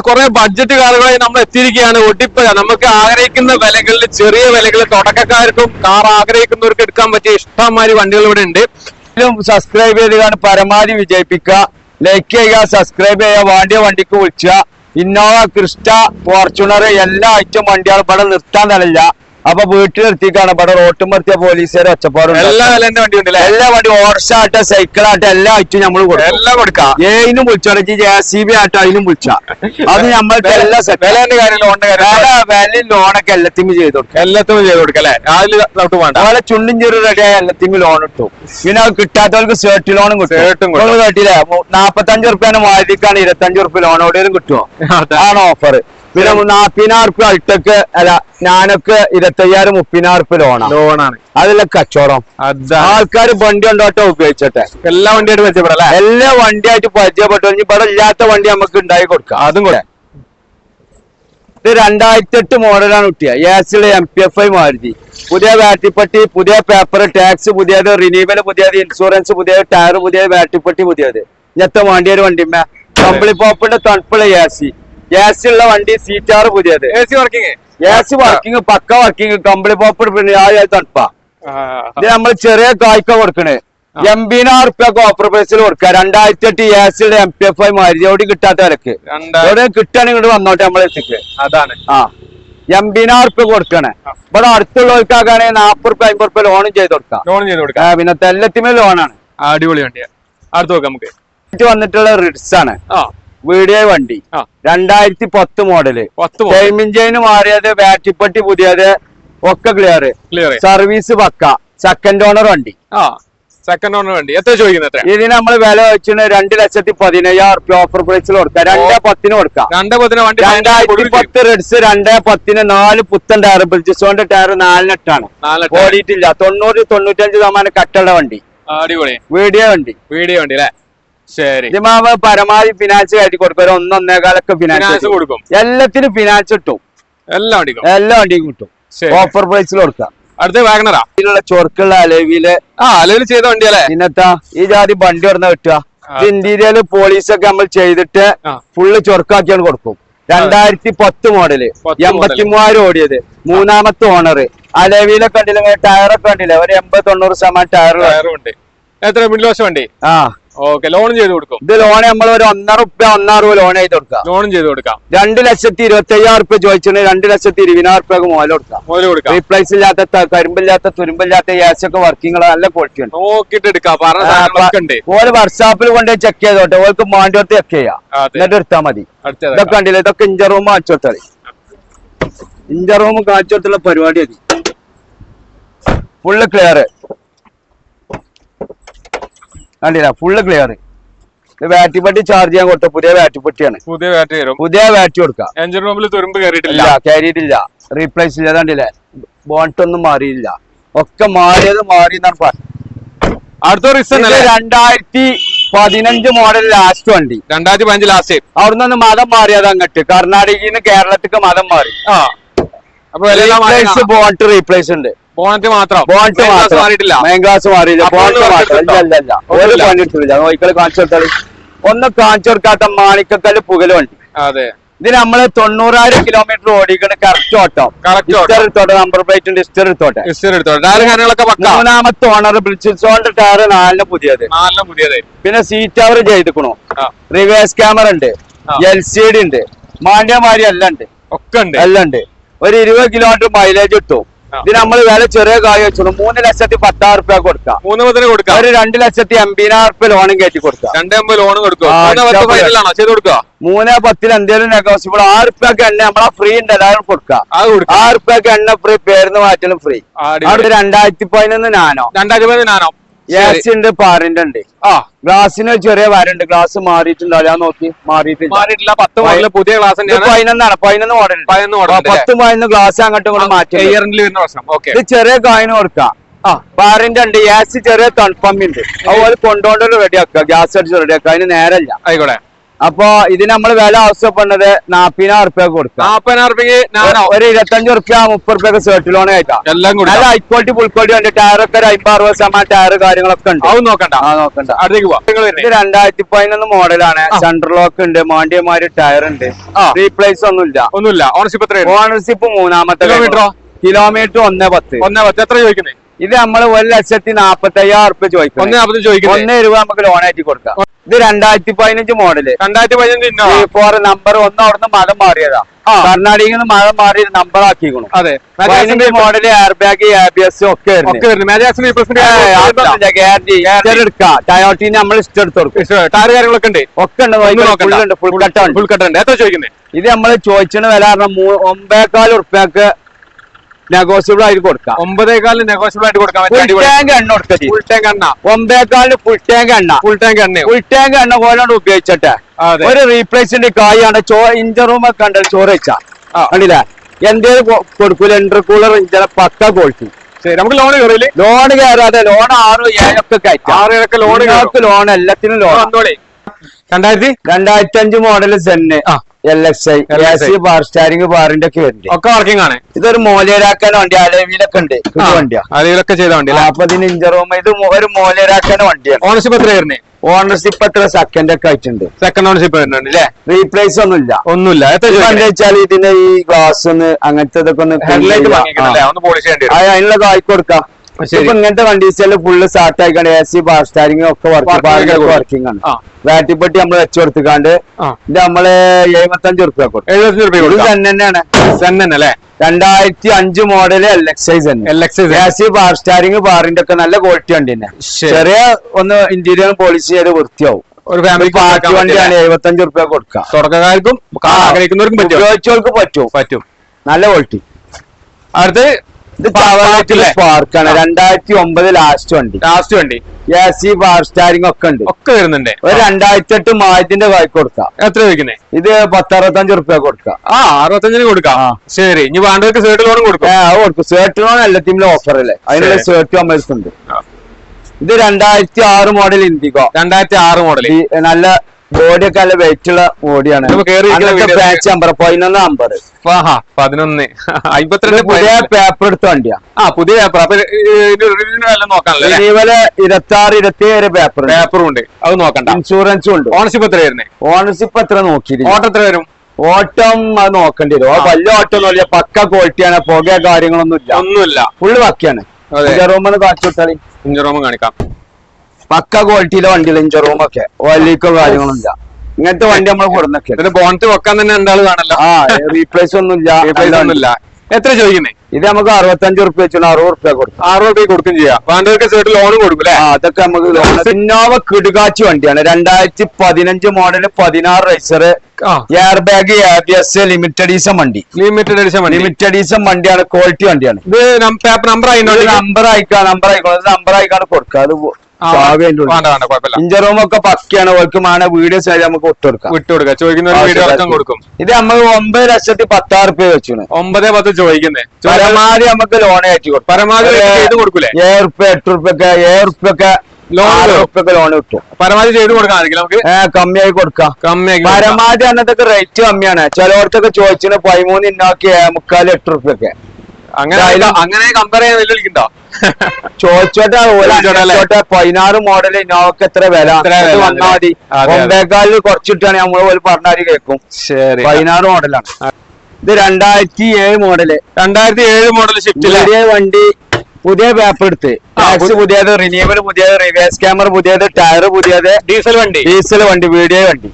കുറെ ബഡ്ജറ്റ് കാറുകളായി നമ്മൾ എത്തിയിരിക്കുകയാണ്. ഒട്ടിപ്പുഴ നമുക്ക് ആഗ്രഹിക്കുന്ന വിലകളിൽ ചെറിയ വിലകളിൽ തുടക്കക്കാർക്കും കാർ ആഗ്രഹിക്കുന്നവർക്ക് എടുക്കാൻ പറ്റിയ ഇഷ്ടംമാതിരി വണ്ടികൾ ഇവിടെ ഉണ്ട്. സബ്സ്ക്രൈബ് ചെയ്ത് പരമാവധി വിജയിപ്പിക്കുക, ലൈക്ക് ചെയ്യുക, സബ്സ്ക്രൈബ് ചെയ്യുക, വാണ്ടിയ വണ്ടിക്ക് വിളിക്കുക. ഇന്നോവ, ക്രിസ്റ്റ, ഫോർച്യൂണർ എല്ലാ ഐറ്റം വണ്ടികളും ഇവിടെ നിർത്താൻ തന്നില്ല. അപ്പൊ വീട്ടിൽ നിർത്തിക്കാണ് ഇവിടെ റോട്ടുമർത്തിയ പോലീസുകാർ ഒച്ചപ്പാടും എല്ലാ വിലന്റെ വണ്ടി ഉണ്ടല്ലേ? എല്ലാ വണ്ടി ഓർഷാട്ടെ സൈക്കിളാട്ടെ എല്ലാ ഐറ്റം നമ്മൾ എല്ലാം കൊടുക്കാം. ഏതിനും വിളിച്ചോളെ JCB ആട്ടോ അതിനും വിളിച്ച അത് നമ്മൾക്ക് എല്ലാ വിലന്റെ കാര്യം വില ലോണൊക്കെ എല്ലാത്തിനും ചെയ്ത് കൊടുക്കും. എല്ലാത്തിനും ചെയ്ത് കൊടുക്കാം അല്ലെ? അതുപോലെ ചുണ്ടും ചെറു റെഡിയായ എല്ലാത്തിനും ലോൺ കിട്ടും. പിന്നെ അത് കിട്ടാത്തവർക്ക് സേർട്ട് ലോണും കിട്ടും. കേട്ടില്ലേ? 45 റുപ്യാണ് മാരുതിക്കാണ് 25 റുപ്യ ലോൺ എവിടെയും കിട്ടുമോ? ആണ് ഓഫർ. പിന്നെ 40,000 റുപ്യ അൾട്ടക്ക് അല്ല ഞാനൊക്കെ 25,000 30,000 റുപ്യ ലോണാണ്. അതിലെ കച്ചവടം ആൾക്കാർ വണ്ടി ഉണ്ടോട്ടോ ഉപയോഗിച്ചോട്ടെ. എല്ലാ വണ്ടിയായിട്ട് പരിചയപ്പെടാം. എല്ലാ വണ്ടിയായിട്ട് പരിചയപ്പെട്ടു. ഇവിടെ ഇല്ലാത്ത വണ്ടി നമുക്ക് ഉണ്ടാക്കി കൊടുക്കാം. അതും കൂടെ ഇത് 2008 മോഡലാണ് കുട്ടിയ. യാസിലെ MPFI മാരുതി. പുതിയ ബാറ്ററിപ്പട്ടി, പുതിയ പേപ്പർ, ടാക്സ് പുതിയത്, റിന്യൂവൽ പുതിയത്, ഇൻഷുറൻസ് പുതിയത്, ടയർ പുതിയത്, ബാറ്ററിപ്പട്ടി പുതിയത്. ഇന്നത്തെ വണ്ടിയൊരു വണ്ടിമ്മ കമ്പിളി പോപ്പിന്റെ തണുപ്പുള്ള ഗ്യാസ് ഉള്ള വണ്ടി. സീറ്റാറ് പുതിയത്. ഗ്യാസ് വർക്കിംഗ് പക്ക വർക്കിംഗ്. കമ്പിളി പോപ്പ് പിന്നെ തണുപ്പാ. ഇത് നമ്മൾ ചെറിയ കായ്ക്ക കൊടുക്കണേ. 80,000 റുപ്യക്ക് ഓഫർ പ്രൈസിൽ കൊടുക്കുക. 2008 ഗ്യാസിലെ MPFI മാരുതി. എവിടെ കിട്ടാത്ത വിലക്ക് എവിടെ കിട്ടുകയാണെങ്കിൽ ഇങ്ങോട്ട് വന്നോട്ടെ നമ്മളെ എത്തിക്ക്. അതാണ് 80,000 റുപ്യ കൊടുക്കണേ. ഇവിടെ അടുത്തുള്ളവർക്കാണെങ്കിൽ 40 റുപ്യ 50 റുപ്യ ലോണും ചെയ്ത് കൊടുക്കാം. പിന്നെ തെല്ലത്തിമേ ലോണാണ്. അടിപൊളി വണ്ടിയാ. അടുത്ത് നോക്കാം നമുക്ക്. വന്നിട്ടുള്ള റിഡ്സ് ആണ്. വീഡിയോ വണ്ടി 2010 മോഡല്. ടൈമിംഗ് ചെയിൻ മാറിയത്, ബാറ്ററിപ്പട്ടി പുതിയത്, ഒക്കെ ക്ലിയർ. സർവീസ് പക്ക. സെക്കൻഡ് ഓണർ വണ്ടി. സെക്കൻഡ് ഓണർ വണ്ടി. എത്ര ചോദിക്കുന്നത്? ഇതിന് നമ്മൾ വില വെച്ചിട്ട് 2,15,000 റുപ്യ ഓഫർ പ്രൈസിൽ കൊടുക്കാം. 2,10,000 കൊടുക്കാം. 2010 റെഡ്സ് 2,10,000 4 പുത്തൻ ടയർ. ബ്രിഡ്ജസോന്റെ ടയർ 4.8 ഓടിയിട്ടില്ല. 90-95% കട്ടുള്ള വണ്ടി. അടിപൊളി വീഡിയോ വണ്ടി. അല്ലേ? ശരി. പരമാവധി ഫിനാൻസ് കയറ്റി കൊടുക്കും. 1-1.25 ഫിനാൻസ് കൊടുക്കും. എല്ലാത്തിനും ഫിനാൻസ് കിട്ടും. എല്ലാ വണ്ടിക്കും കിട്ടും. ഓഫർ പ്രൈസിൽ കൊടുക്കാം. അടുത്ത വാഗണറാ. ഇതിലുള്ള ചൊറുക്കുള്ള അലവില് ചെയ്ത വണ്ടിയല്ലേ? പിന്നത്താ ഈ ജാതി വണ്ടി പറഞ്ഞ കിട്ടുക. ഇന്റീരിയൽ പോളീസൊക്കെ നമ്മൾ ചെയ്തിട്ട് ഫുള്ള് ചൊറുക്കാക്കിയാണ് കൊടുക്കും. 2010 മോഡല് 83,000 ഓടിയത്. 3ാമത്തെ ഓണർ. അലവിലൊക്കെ കണ്ടില്ല, ടയറൊക്കെ കണ്ടില്ല. ഒരു 80-90% ടയറുണ്ട്. എത്ര മിഡിൽ വശം വണ്ടി? ഓക്കെ. ലോൺ ചെയ്ത് കൊടുക്കും. ഇത് ലോൺ നമ്മൾ ഒരു 1.5 റുപ്യ ലോൺ ചെയ്ത് കൊടുക്കാം. ലോണും ചെയ്ത് കൊടുക്കാം. 2,25,000 റുപ്യ ചോദിച്ചിട്ട് 2,20,20,000 റുപ്യക്ക് മുതൽ കൊടുക്കാം. റീപ്ലേസ് ഇല്ലാത്ത, കരിമ്പില്ലാത്ത, തുരുമ്പില്ലാത്ത ഗ്യാസൊക്കെ വർക്കിംഗ് നല്ല ക്വാളിറ്റി ഉണ്ട്. നോക്കിട്ട് എടുക്കാം. ഓല് വർക്ക്ഷോപ്പിൽ കൊണ്ട് ചെക്ക് ചെയ്തോട്ടെ. ഓൾക്ക് മാണ്ടിയോട്ട് ചെക്ക് ചെയ്യാം. എന്നിട്ട് എടുത്താൽ മതി. ഇതൊക്കെ കണ്ടില്ല, ഇതൊക്കെ ഇഞ്ചർ റൂം കാണിച്ചു കൊടുത്താൽ. ഇഞ്ചർ റൂം കാണിച്ചു കൊടുത്തുള്ള പരിപാടി മതി. ഫുള്ള് ക്ലിയർ കണ്ടില്ല, ഫുള്ള് ക്ലിയർ. ബാറ്ററിപ്പട്ടി ചാർജ് ചെയ്യാൻ കൊടുത്ത പുതിയ ബാറ്ററിപ്പട്ടിയാണ്. പുതിയ ബാറ്ററി കൊടുക്കാം. എഞ്ചിൻ റൂമിൽ തുരുമ്പ് കയറിയിട്ടില്ല. റീപ്ലേസ് ഇല്ല. കണ്ടില്ലേ, ബോണ്ടൊന്നും മാറിയില്ല. ഒക്കെ മാറിയെന്നാണ് പറഞ്ഞത്. അടുത്ത 2015 മോഡൽ ലാസ്റ്റ് വണ്ടി. 2015 ലാസ്റ്റ്. അവിടുന്ന് മതം മാറിയത് അങ്ങോട്ട് കർണാടകയിൽ നിന്ന് കേരളത്തിക്ക് മതം മാറി. അപ്പൊ ബോണ്ട് റീപ്ലേസ് ഉണ്ട്. ബോണറ്റ് മാത്രം. മെയിൻ ഗ്ലാസ് മാറിയില്ല. ഒരു പണിയെടുത്തില്ല. നോക്കിക്കളി കാണിച്ചു കൊടുത്താൽ ഒന്നും കാണിച്ചു കൊടുക്കാത്ത മാണിക്കക്കല്ല് പുകല് വണ്ടി. ഇത് നമ്മള് 90,000 കിലോമീറ്റർ ഓടിക്കണ കറക്റ്റ് ഓട്ടം. എടുത്തോട്ടെ, നമ്പർ പ്ലേറ്റ് ഉണ്ട്, ഹിസ്റ്റർ എടുത്തോട്ടെ. 3ാമത്തെ ഓണർ. ബ്രിഡ്ജസോന്റെ ടയർ 4 പുതിയത്. പിന്നെ സീറ്റ് അവർ ചെയ്തിക്കണു. റിവേഴ്സ് ക്യാമറ ഉണ്ട്. LCD ഉണ്ട്. മാന്യമാരി എല്ലാം ഉണ്ട്. എല്ലാം ഉണ്ട്. ഒരു 20 കിലോമീറ്റർ മൈലേജ് കിട്ടും. ഇത് നമ്മൾ വില ചെറിയ കായ് വെച്ചു 3,10,000 റുപ്യ കൊടുക്കാം. ഒരു 2,80,000 റുപ്യ ലോണും കയറ്റി കൊടുക്കാം. 3,10,000 എന്തെങ്കിലും നെഗോസിബിൾ. 6 റുപ്യക്ക് എണ്ണ നമ്മളെ ഫ്രീ ഉണ്ട്. എല്ലാവരും കൊടുക്കാം. 6 റുപ്യക്ക് എണ്ണ ഫ്രീ, പേരുന്ന് മാറ്റലും ഫ്രീ. അവിടെ 2011 നാനോ ഗ്യാസ് ഉണ്ട്, പാറിന്റെ ഉണ്ട്. ഗ്ലാസിന് ചെറിയ വരണ്ട്. ഗ്ലാസ് മാറിയിട്ടുണ്ടോ? ഞാൻ നോക്കി മാറിയിട്ടില്ല. 10 ഗ്ലാസ് 11 മോഡൽ. 10-11 ഗ്ലാസ് അങ്ങോട്ടും കൂടെ മാറ്റി. ഇത് ചെറിയ കായിന് കൊടുക്കാം. പാറിന്റെ ഉണ്ട്. ഗ്യാസ് ചെറിയ തണുപ്പമ്മുണ്ട്. അതുപോലെ കൊണ്ടുകൊണ്ട് റെഡിയാക്കുക. ഗ്യാസ് അടിച്ച് റെഡിയാക്കുക. അതിന് നേരല്ല. അപ്പൊ ഇതിന് നമ്മള് വില ആവശ്യപ്പെടുന്നത് 40,000 റുപ്യ കൊടുക്കാം. 40,000 റുപ്യക്ക് ഞാനോ ഒരു 25 റുപ്യ 30 റുപ്യൊക്കെ സെർട്ട് ലോൺ കഴിക്കാം. എല്ലാം കൂടി നല്ല ഹൈക്വാളിറ്റി ഫുൾ ക്വാളിറ്റി ഉണ്ട്. ടയറൊക്കെ ഒരു 50-60% ടയർ കാര്യങ്ങളൊക്കെ ഉണ്ട്. അത് നോക്കണ്ട. നോക്കണ്ട. അടുത്തേക്ക് പോവാം. ഇത് 2011 മോഡലാണ്. സെൻട്രൽ ലോക്ക് ഉണ്ട്, മാണ്ടിയമാര് ടയർ ഉണ്ട്. റീപ്ലേസ് ഒന്നുമില്ല. ഓണർഷിപ്പ് എത്ര? ഓണർഷിപ്പ് 3ാമത്തെ. കിലോമീറ്റർ 110. 110 എത്ര ചോദിക്കുന്നത്? ഇത് നമ്മള് 1,45,000 റുപ്യ ചോദിക്കും. 1,40 1 രൂപ നമുക്ക് ലോൺ ആയിട്ട് കൊടുക്കാം. ഇത് 2015 മോഡല്. 2015 നമ്പർ 1 അവിടുന്ന് മതം മാറിയതാ. കർണാടകയിൽ നിന്ന് മതം മാറി നമ്പർ ആക്കിക്കണം. അതെ, മോഡല് എയർ ബാഗ് ABS ഒക്കെ എടുക്കാം. ടയോട്ടിന് നമ്മൾ ഇഷ്ടം എടുത്ത് കൊടുക്കും. ടയർ കാര്യങ്ങളൊക്കെ ഉണ്ട്. ഒക്കെ ഉണ്ട്. ഫുൾ കട്ട് ഉണ്ട്. എത്ര ചോദിക്കുന്നത്? ഇത് നമ്മള് ചോദിച്ചത് വില പറഞ്ഞാൽ 9,400 റുപ്യക്ക് നെഗോസിയബിൾ ആയിട്ട് കൊടുക്കാം. 9,400 നെഗോസിയബിൾ ആയിട്ട് കൊടുക്കാം. ഫുൾ ടാങ്ക് എണ്ണ കൊടുക്കാം. ഫുൾ ടാങ്ക് എണ്ണ 9,400 ഫുൾ ടാങ്ക് എണ്ണ. ഫുൾ ടാങ്ക് എണ്ണ പോലാണ് ഉപയോഗിച്ചിട്ട് ഒരു റീപ്ലേസിന്റെ കായാണ്. ഇഞ്ചർ റൂം ഒക്കെ ഉണ്ട്. ചോറ് വെച്ചാ കണ്ടില്ല. എന്തേലും കൊടുക്കൂല. ഇന്റർകൂളർ ഇഞ്ചർ പക്ക ക്വാളിറ്റി. ശരി, നമുക്ക് ലോൺ കയറിയില്ലേ? ലോൺ കയറാതെ ലോൺ 6-7 ഒക്കെ കയറ്റാം. 6 ലോൺ എല്ലാത്തിനും ലോൺ. 2005 മോഡൽ സെന്ന് LXI ബാർ സ്റ്റാരിങ് ബാറിന്റെ ഒക്കെ വരുന്നുണ്ട്. ഒക്കെ വർക്കിംഗ് ആണ്. ഇതൊരു മോലേരാക്കാൻ വണ്ടി. അലവിലൊക്കെ ഉണ്ട്. വണ്ടിയാ അലവിലൊക്കെ ചെയ്ത വണ്ടി. 40 ഇഞ്ച് റൂം. ഇത് ഒരു മോലേരാക്കാൻ വണ്ടിയാണ്. ഓണർഷിപ്പ് എത്ര വരുന്നത്? ഓണർഷിപ്പ് എത്ര സെക്കൻഡ് ഒക്കെ ആയിട്ടുണ്ട്. സെക്കൻഡ് ഓണർഷിപ്പ് വരുന്നുണ്ട് അല്ലേ? റീപ്ലേസ് ഒന്നുമില്ല. എന്താ വെച്ചാൽ ഇതിന്റെ ഈ ഗ്ലാസ് ഒന്ന് അങ്ങനത്തെ ഇതൊക്കെ ഒന്ന് പോളിഷ് ചെയ്യേണ്ടി വരും. അതിനുള്ളത് ആയി കൊടുക്കാം. ഇപ്പൊ ഇങ്ങനത്തെ കണ്ടീഷനിൽ ഫുള്ള് സ്റ്റാർട്ട് ആയിക്കാണ്ട് AC ബാർ സ്റ്റാരിങ് ഒക്കെ വർക്കിംഗ് ആണ്. ബാറ്റിപ്പട്ടി നമ്മൾ വെച്ചു കൊടുത്തിക്കാണ്ട് ഇത് നമ്മള് 75 റുപ്യ കൊടുക്കും. 75 തന്നെയാണ്. 2005 model LXI AC power steering ബാറിന്റെ ഒക്കെ നല്ല ക്വാളിറ്റി ഉണ്ട്. തന്നെ ചെറിയ ഒന്ന് ഇന്റീരിയർ പോളിഷ് ചെയ്ത് വൃത്തിയാവും. ഒരു ഫാമിലി പാർട്ടി വണ്ടിയാണ്. 75 റുപ്യ കൊടുക്കാം. തുടക്കക്കാർക്കും ആഗ്രഹിക്കുന്നവർക്കും ഉപയോഗിച്ചവർക്ക് പറ്റും. നല്ല ക്വാളിറ്റി. അടുത്ത് സ്പാർക്കാണ്. 2009 ലാസ്റ്റ് വണ്ടി. AC ബാർ സ്റ്റാരിങ് ഒക്കെ ഉണ്ട്. ഒക്കെ വരുന്നുണ്ട്. ഒരു 2008 മായത്തിന്റെ കായ് കൊടുക്കാം. എത്ര ചോദിക്കുന്നത്? ഇത് 10-65 റുപ്യ കൊടുക്കാം. 65 കൊടുക്കാം. ശരി, ഇനി വേണ്ടവർക്ക് സേർട്ട് ലോൺ കൊടുക്കും. കൊടുക്കും. സേർട്ട് ലോൺ എല്ലാത്തിനും ഓഫർ അല്ലേ? അതിനുള്ള സേർട്ട് അമേഴ്സുണ്ട്. ഇത് 2006 മോഡൽ ഇൻഡിഗോ. 2006 മോഡൽ. നല്ല ബോഡി ഒക്കെ നല്ല വെയിറ്റ് ഉള്ള ബോഡിയാണ്. 11 നമ്പർ 11 52 പുതിയ പേപ്പർ എടുത്ത വണ്ടിയാ. പുതിയ പേപ്പർ നോക്കാനല്ലേ? 26-27 പേപ്പറും ഉണ്ട്. അത് നോക്കണ്ട. ഇൻഷുറൻസും ഉണ്ട്. ഓണർഷിപ്പ് എത്ര വരുന്നത്? ഓണർഷിപ്പ് എത്ര നോക്കിയില്ല. ഓട്ടം എത്ര വരും? ഓട്ടം അത് നോക്കേണ്ടി വരും. വലിയ ഓട്ടം ഒന്നുമില്ല. പക്ക ക്വാളിറ്റിയാണ്. പുക കാര്യങ്ങളൊന്നുമില്ല. ഫുള്ള് പക്കയാണ്. റൂമെന്ന് കാണിച്ചു വിട്ടാളി. ഇഞ്ചർ കാണിക്കാം. പക്ക ക്വാളിറ്റിയിലെ വണ്ടികൾ. ഇഞ്ചർ റൂമൊക്കെ വലിയ കാര്യങ്ങളൊന്നുമില്ല. ഇങ്ങനത്തെ വണ്ടി നമ്മൾ കൊടുന്നൊക്കെ ബോണറ്റ് വെക്കാൻ തന്നെ എന്താള് കാണല്ലോ. റീപ്ലേസ് ഒന്നുമില്ല. എത്ര ചോദിക്കുന്നേ? ഇത് നമുക്ക് 65 റുപ്യ വെച്ചാൽ 60 റുപ്യ കൊടുക്കും. 60 റുപ്യ കൊടുക്കും ചെയ്യാം. വേണ്ടവർക്ക് സൈഡ് ലോണും കൊടുക്കും. അതൊക്കെ നമുക്ക് ഇന്നോവ കിടുകാച്ചി വണ്ടിയാണ്. 2015 മോഡല് 16 റൈസർ. എയർ ബാഗ് ABS ലിമിറ്റഡ് ഈസം വണ്ടി. ലിമിറ്റഡ് ഈസം വണ്ടിയാണ്. ക്വാളിറ്റി വണ്ടിയാണ്. ഇത് നമ്പർ ആയിക്കാണ് കൊടുക്കുക. അത് ഇഞ്ചർ റൂം ഒക്കെ പക്കയാണ്. ഓർക്ക് മാണ വീഡിയോസ് ആയി നമുക്ക് വിട്ടുകൊടുക്കാം. ചോദിക്കുന്ന ഇത് നമ്മൾ 9,10,000 റുപ്യ വെച്ചു. 9-10 ചോദിക്കുന്നത്. പരമാവധി നമുക്ക് ലോൺ അയച്ചു കൊടുക്കും. പരമാവധി കൊടുക്കൂലേ? 7 റുപ്യ 8 റുപ്യൊക്കെ ലോൺ കിട്ടും. പരമാവധി ചെയ്ത് കൊടുക്കാൻ നമുക്ക് കമ്മിയായി കൊടുക്കാം. പരമാവധി അന്നത്തൊക്കെ റേറ്റ് കമ്മിയാണ്. ചിലവർക്കൊക്കെ ചോദിച്ചിന് 13 ഇന്നോക്കി 7.25 റുപ്യൊക്കെ. അങ്ങനെ കമ്പയർ ചെയ്യാൻ വെല്ലുവിളിക്കണ്ടോ? ചോദിച്ചോട്ടെ. 16 മോഡൽ ഇന്നോവക്ക് എത്ര വില വന്നാൽ മതി. 9.4 കുറച്ചിട്ടാണ് നമ്മള് പോലെ പറഞ്ഞാല് കേൾക്കും. 16 മോഡലാണ്. ഇത് 2007 മോഡല്. 2007 മോഡൽ ഷിഫ്റ്റ് വണ്ടി. പുതിയ പേപ്പർ എടുത്ത്. ടാക്സ് പുതിയത്. റിന്യൂവൽ പുതിയത്. റിവേഴ്സ് ക്യാമറ പുതിയത്. ടയർ പുതിയത്. ഡീസൽ വണ്ടി. വീഡിയോ വണ്ടി.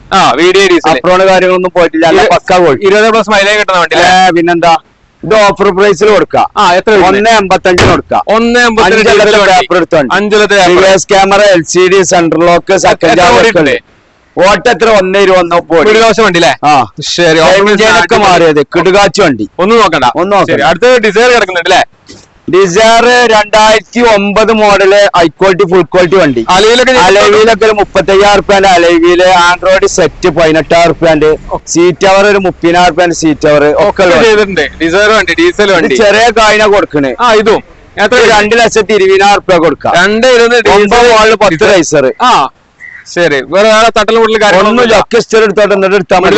അപ്രോണ് കാര്യങ്ങളൊന്നും പോയിട്ടില്ല. പക്ക പോയി. 20+ മൈലേജ് കിട്ടുന്ന വണ്ടി. പിന്നെന്താ? ഇത് ഓഫർ പ്രൈസിൽ കൊടുക്കാം. 1.85 കൊടുക്കാം. 1.85 പേപ്പർ എടുത്തോണ്ട്. Reverse camera LCD central lock second ഓട്ട എത്ര 1.20 വണ്ടി അല്ലേ? ശരി, ഒക്കെ മാറിയത്. കിടുകാച്ചി വണ്ടി. ഒന്നും നോക്കണ്ട. അടുത്ത ഡിസൈർ കിടക്കുന്നുണ്ട് അല്ലേ? Dzire 2009 model high quality full quality വണ്ടി. അലവിലൊക്കെ 35,000 റുപ്യന്റെ അലവില്. ആൻഡ്രോയിഡ് സെറ്റ് 18,000 റുപ്യന്റെ. സീറ്റ് അവർ ഒരു 30,000 റുപ്യന്റെ സീറ്റ് അവർ ഒക്കെ ചെയ്തിട്ടുണ്ട്. ഡിസൈർ വണ്ടി. ഡീസൽ വണ്ടി. ചെറിയ കായിന കൊടുക്കണേ. ഇതും 2,20,000 റുപ്യ കൊടുക്കാം. 2,20,000 10 റൈസർ. ശരി, വേറെ തട്ടലും കൂടുതൽ ഒന്നുമില്ല, ഒക്കെ സ്ഥിരം എടുത്തോട്ട് എന്നിട്ട് എടുത്താൽ മതി.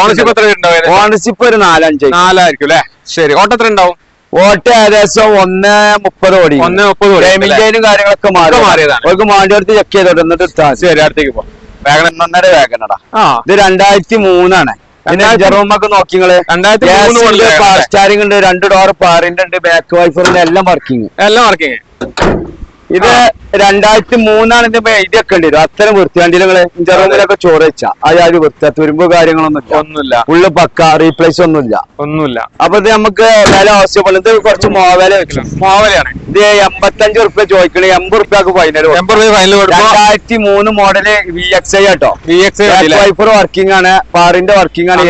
ഓണർഷിപ്പ് എത്ര ഉണ്ടാവും? ഓണർഷിപ്പ് ഒരു 4-5 4 അല്ലേ? ശരി, ഓട്ടം എത്ര ഉണ്ടാവും? ഓട്ട ഏകദേശം 1:30 ഓടി. 1:30 ടൈമിന്റെയും കാര്യങ്ങളൊക്കെ മാറിയതാണ്. അവർക്ക് മാണ്ടിയെടുത്ത് ചെക്ക് ചെയ്തോട്ടെ എന്നിട്ട് എടുത്താൽ. ശരി, അടുത്തേക്ക് പോവാം. വേഗം 1.5 വേഗനടാ. ഇത് 2003 പിന്നെ ജെറോമൊക്കെ നോക്കിങ്ങള്. 2003 പവർ സ്റ്റാരിംഗ് ഉണ്ട്, 2 ഡോർ പാറിന്റെ ഉണ്ട്, ബാക്ക് വൈഫറിന്റെ എല്ലാം വർക്കിംഗ്. ഇത് 2003 ഇതിന്റെ എഴുതിയൊക്കെ ഉണ്ട്. അത്തരം വൃത്തിയാണ്ടി നിങ്ങള് ജെറോമിലൊക്കെ ചോറ് വെച്ചാ അയാൾ വൃത്തി തുരുമ്പ് കാര്യങ്ങളൊന്നുമില്ല. ഫുള്ള് പക്ക, റീപ്ലേസ് ഒന്നുമില്ല. അപ്പൊ ഇത് നമുക്ക് വില ആവശ്യപ്പെടും. ഇത് കുറച്ച് മോവല വെക്കണം. മോവലയാണ് ഇത് 85 ഉറുപ്പ്യ ചോദിക്കണേ, 80 ഉറുപ്പ്യക്ക് ഫൈനൽ. 2003 മോഡല് VXI കേട്ടോ. വൈഫർ വർക്കിംഗ് ആണ്, പാറിന്റെ വർക്കിംഗ് ആണ്,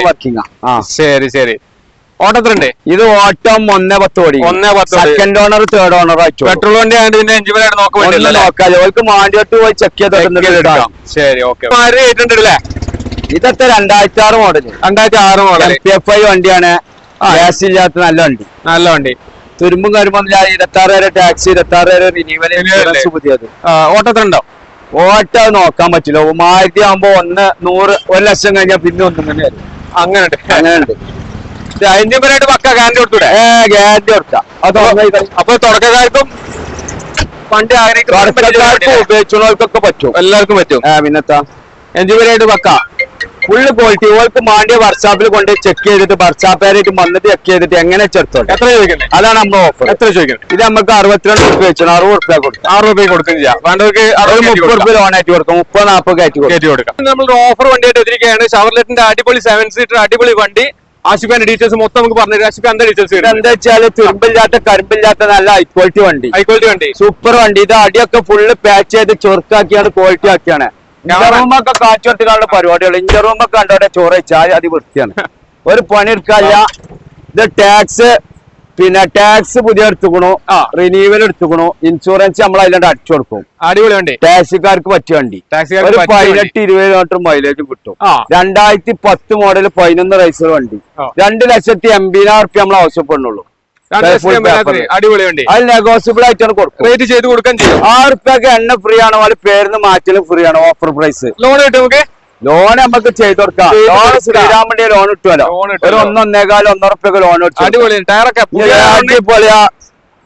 വർക്കിംഗ് ആണ്. ശരി. ഓട്ടത്തിലുണ്ട്. ഇത് ഓട്ടം 1:10 ഓടി. 1:10. സെക്കൻഡ് ഓണർ, തേർഡ് ഓണർ ആയിട്ട്. പെട്രോൾ വണ്ടി ആയതിന്റെ എഞ്ചിൻ നോക്കാതെ ഓൾക്ക് മാണ്ടിയോട്ട് പോയി ചെക്ക് ചെയ്ത്. ശരി, ഓക്കെ. ഇതൊക്കെ 2006 മോഡല്. 2006 മോഡൽ MPFI വണ്ടിയാണ്. ഗ്യാസ് ഇല്ലാത്ത നല്ല വണ്ടി. തുരുമ്പും കാര്യമൊന്നുമില്ല. 26 വരെ ടാക്സി, 26 വരെ റിന്യൂവൽ, പുതിയത്. ഓട്ടത്തിലുണ്ടോ? ഓട്ടം നോക്കാൻ പറ്റില്ല. 1000 ആകുമ്പോ 100 ലക്ഷം കഴിഞ്ഞാൽ പിന്നെ ഒന്നും തന്നെ അങ്ങനെയുണ്ട്. എഞ്ചിൻപരമായിട്ട് പക്ക ഗ്യാരണ്ടി കൊടുത്തൂടെ? ഗ്യാരണ്ടി കൊടുക്കാം. അപ്പൊ തുടക്കക്കാർക്കും വണ്ടി ഉപയോഗിച്ചവർക്കൊക്കെ പറ്റും, എല്ലാവർക്കും പറ്റും. പിന്നെത്താ എഞ്ചിൻപരമായിട്ട് പക്ക ഫുള്ള് ക്വാളിറ്റി. ഓൾക്ക് മാണ്ടിയ വർക്ക്ഷോപ്പിൽ കൊണ്ട് ചെക്ക് ചെയ്തിട്ട് വർക്ക്ഷോപ്പുകാരായിട്ട് വന്നിട്ട് ചെക്ക് ചെയ്തിട്ട് എങ്ങനെ ചെറുത്തോട്ടെ. എത്ര ചോദിക്കുന്നത്? അതാണ് നമ്മൾ ഓഫർ. എത്ര ചോദിക്കുന്നത്? ഇത് നമുക്ക് 62 ഉറുപ്പ്യ വെച്ചു, 60 ഉറുപ്പ്യ കൊടുക്കും. 6 രൂപ കൊടുക്കുകയും ചെയ്യാം. വേണ്ടവർക്ക് 30 ഉറുപ്പ്യ ലോൺ ആയിട്ട് കൊടുക്കും, 30-40 കയറ്റി കൊടുക്കാം. നമ്മളൊരു ഓഫർ വണ്ടിയായിട്ട് എത്തിരിക്കുകയാണ്. ഷവർലെറ്റിന്റെ അടിപൊളി 7 സീറ്റർ അടിപൊളി വണ്ടി. ആഷിഫാന്റെ ഡീറ്റെയിൽസ് മൊത്തം നമുക്ക് പറഞ്ഞു. ആഷിഫാന്റെ ഡീറ്റെയിൽസ് എന്താ വെച്ചാല് തുരുമ്പില്ലാത്ത കരിമ്പില്ലാത്ത നല്ല ഹൈ ക്വാളിറ്റി വണ്ടി, സൂപ്പർ വണ്ടി. ഇത് അടിയൊക്കെ ഫുള്ള് പാച്ച് ചെയ്ത് ചൊറുക്കാക്കിയാണ്, ക്വാളിറ്റി ആക്കിയാണ്. ഇഞ്ചറൂമൊക്കെ കാച്ചുകൊടുത്തിട്ടുള്ള പരിപാടികൾ. ഇഞ്ചറൂമൊക്കെ കണ്ടോടെ ചോറ് ചായ അതി വൃത്തിയാണ്, ഒരു പണി എടുക്കാനില്ല. ഇത് ടാക്സ് പുതിയ എടുത്തുക്കണു, റിന്യൂവൽ എടുത്തുക്കണു, ഇൻഷുറൻസ് നമ്മൾ അതിലാണ്ട് അടിച്ചു കൊടുക്കും. അടിപൊളി വണ്ടി, ടാക്സിക്കാർക്ക് പറ്റിയ വണ്ടി. ഒരു 18-20 കിലോമീറ്റർ മൈലേജും കിട്ടും. 2010 മോഡൽ 11 റൈസർ വണ്ടി. 2,80,000 ഉറുപ്പ്യ നമ്മൾ ആവശ്യപ്പെടുന്നുള്ളൂ. അടിപൊളി വണ്ടി. അത് നെഗോസിബിൾ ആയിട്ടാണ് കൊടുക്കും, റേറ്റ് ചെയ്ത് കൊടുക്കാൻ ചെയ്യും. 6 ഉറുപ്പ്യക്ക് എണ്ണ ഫ്രീ ആണ്, പോലെ പേരിന് മാറ്റലും ഫ്രീ ആണ്. Offer price. ലോൺ കിട്ടും നമുക്ക്. ലോൺ നമുക്ക് ചെയ്ത് കൊടുക്കാം. ശ്രീരാമന്റെ ലോൺ കിട്ടുമല്ലോ, ഒരു 1-1.25 ഉറുപ്പ്യക്ക് ലോൺ കിട്ടും. അടിപൊളി അടിപൊളിയാ.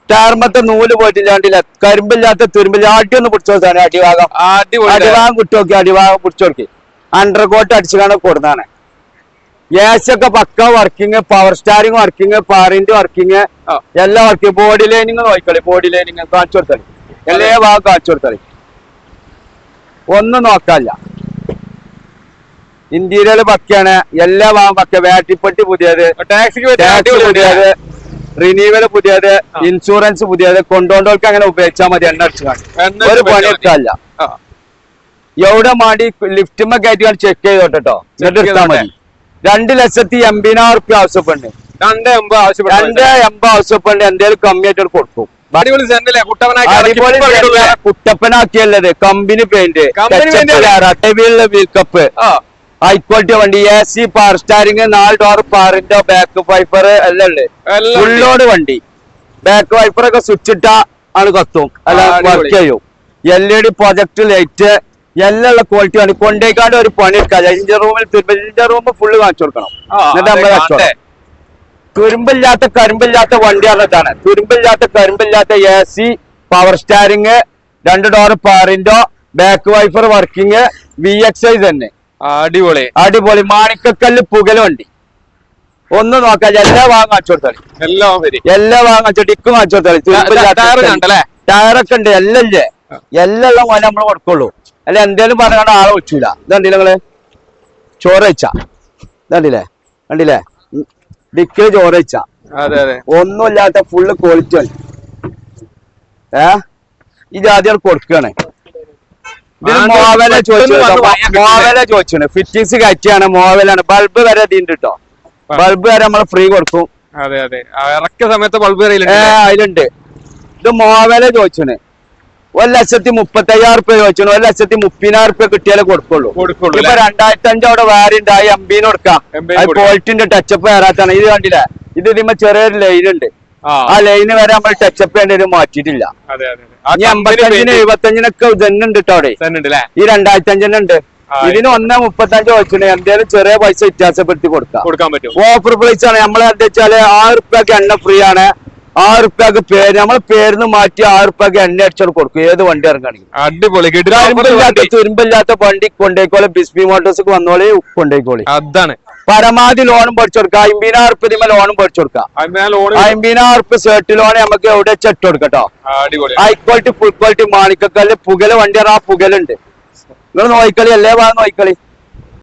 ടയർമത്തെ നൂല് പോയിട്ടില്ലാണ്ടില്ല, കരിമ്പില്ലാത്ത തുരുമ്പില്ല. അടിയൊന്ന് പിടിച്ചു നോക്കാൻ അടിഭാഗം കുട്ടിനോക്കി, അടിഭാഗം പിടിച്ചു നോക്കി. അണ്ടർകോട്ട് അടിച്ചുകാണ് കൊടുത്താണ്. ഗ്യാസൊക്കെ പക്ക വർക്കിംഗ്, പവർ സ്റ്റാരിംഗ് വർക്കിംഗ്, പാറിന്റെ വർക്കിംഗ്, എല്ലാ വർക്കിംഗ്. ബോഡി ലൈനിങ് നോക്കിക്കളി, ബോഡി ലൈനിങ് കാണിച്ചു കൊടുത്തളി, എല്ലാ ഭാഗം കാണിച്ചു കൊടുത്തളി. ഒന്നും നോക്കാനില്ല. ഇന്റീരിയർ പക്കയാണ്, എല്ലാ ഭാഗം പക്ക. ബാറ്ററിപ്പെട്ടി പുതിയത്, ടാക്സ് പുതിയത്, റിന്യൂവൽ പുതിയത്, ഇൻഷുറൻസ് പുതിയത്. കൊണ്ടോണ്ടവർക്ക് അങ്ങനെ ഉപയോഗിച്ചാൽ മതി. എണ്ണ അടിച്ചു കാണും, ഒരു പണി എടുക്കാനില്ല. എവിടെ മാടി ലിഫ്റ്റുമ്മ കയറ്റി ചെക്ക് ചെയ്തോട്ടോ, എന്നിട്ട് എടുത്താൽ മതി. 2,80,000 ഉറുപ്പ്യ ആവശ്യപ്പെടുന്നു. 2,80,000 ആവശ്യപ്പെടുന്നു. എന്തേലും കമ്മിയായിട്ട് കൊടുക്കും. കുട്ടപ്പനാക്കിയല്ലത്, company paint, wheel cap, high quality വണ്ടി. AC, പവർ സ്റ്റാരിംഗ്, 4 ഡോർ പാറിന്റെ, ബാക്ക് വൈപ്പർ എല്ലാം ഉണ്ട്. ഫുള്ളോട് വണ്ടി. ബാക്ക് വൈപ്പർ ഒക്കെ സ്വിച്ച് ഇട്ടാ ആണ് കത്തും, അല്ല വർക്ക് ചെയ്യും. LED പ്രൊജക്ട് ലൈറ്റ് എല്ലാം ഉള്ള ക്വാളിറ്റി വണ്ടി. കൊണ്ടേക്കാണ്ട് ഒരു പണി എടുക്കാം. ഇഞ്ചർ റൂം ഫുള്ള് കാണിച്ചു കൊടുക്കണം. എന്നിട്ട് നമ്മൾ തുരുമ്പില്ലാത്ത കരിമ്പില്ലാത്ത വണ്ടി പറഞ്ഞതാണ്. കരിമ്പില്ലാത്ത AC, പവർ സ്റ്റാരിംഗ്, 2 ഡോർ പാറിന്റെ, ബാക്ക് വൈപ്പർ വർക്കിംഗ്, VXI തന്നെ. അടിപൊളി മാണിക്കക്കല്ല് പുകല വണ്ടി. ഒന്നും നോക്കാം. എല്ലാ ഭാഗം കാണിച്ചു കൊടുത്താളി, എല്ലാ ഭാഗം കാണിച്ചു. ടിക്കും കാണിച്ചു കൊടുത്താളി. ടയറൊക്കെ ഉണ്ട്, എല്ലാം ഇല്ലേ, എല്ലാം ഉള്ള പോലെ നമ്മൾ കൊടുക്കുള്ളൂ. അല്ല എന്തേലും പറഞ്ഞാണ്ട് ആളെ വെച്ചൂല. ഇതണ്ടില്ല നിങ്ങള് ചോറ് വെച്ചാ, ഇതണ്ടില്ലേ, കണ്ടില്ലേ, ഡിക്കില് ചോറ് വെച്ചാ. ഒന്നുമില്ലാത്ത ഫുള്ള് ക്വാളിറ്റി വണ്ടി. ഇത് ആദ്യം കൊടുക്കുകയാണ്. മോവല ചോദിച്ചു, ഫിറ്റിങ്സ് കയറ്റിയാണ്, മോവലാണ്. ബൾബ് വരെ ഇതിണ്ട് കേട്ടോ, ബൾബ് വരെ നമ്മൾ ഫ്രീ കൊടുക്കും. സമയത്ത് ബൾബ് അതിലുണ്ട്. ഇത് മോവല ചോദിച്ചു, 1,35,000 ഉറുപ്പ്യ ചോദിച്ചു. 1,30,000 ഉറുപ്പ്യ കിട്ടിയാലേ കൊടുക്കുള്ളൂ. ഇപ്പൊ 2005 അവിടെ വേറെ ആയി, 80 കൊടുക്കാം. ക്വാളിറ്റിന്റെ ടച്ചപ്പ് കയറാത്താണ്. ഇത് കണ്ടില്ലേ, ഇത് ഇതിമ്മ ചെറിയൊരു ലൈനുണ്ട്. ആ ലൈന് വരെ നമ്മൾ ടച്ചപ്പ് ചെയ്യേണ്ടി മാറ്റിയിട്ടില്ല. ഇനി 55-ന് 75-നൊക്കെ തന്നെ ഉണ്ട് കേട്ടോ അവിടെ. ഈ 2005 ഉണ്ട്. ഇതിന് 1.35 വെച്ചിട്ട് എന്തേലും ചെറിയ പൈസ വ്യത്യാസപ്പെടുത്തി കൊടുക്കാൻ പറ്റും. ഓഫർ പ്രൈസ് ആണ്. നമ്മൾ എന്താ വെച്ചാല് 6 റുപ്യക്ക് എണ്ണ ഫ്രീ ആണ്. 6 റുപ്യക്ക് പേര് നമ്മൾ പേരിന്ന് മാറ്റി 6 റുപ്യക്ക് എണ്ണ അടിച്ചാൽ കൊടുക്കും ഏത് വണ്ടി ഇറങ്ങാണെങ്കിൽ. അടിപൊളി തുരുമ്പില്ലാത്ത വണ്ടി കൊണ്ടേക്കോളെ ബിസ്ബി മോട്ടോഴ്സ് വന്നോളി കൊണ്ടേക്കോളി. അതാണ് പരമാവധി ലോണും പഠിച്ചു കൊടുക്കാം. 50,000 റുപ്യ ലോണും പഠിച്ചു കൊടുക്കാം. 50,000 റുപ്യ സെർട്ട് ലോൺ നമുക്ക് എവിടെ ചെട്ട് കൊടുക്കട്ടോ. High quality full quality Manikyakkallu പുകല് വണ്ടി ആ പുകലുണ്ട്. നിങ്ങൾ നോയിക്കളി അല്ലേ നോയിക്കളി.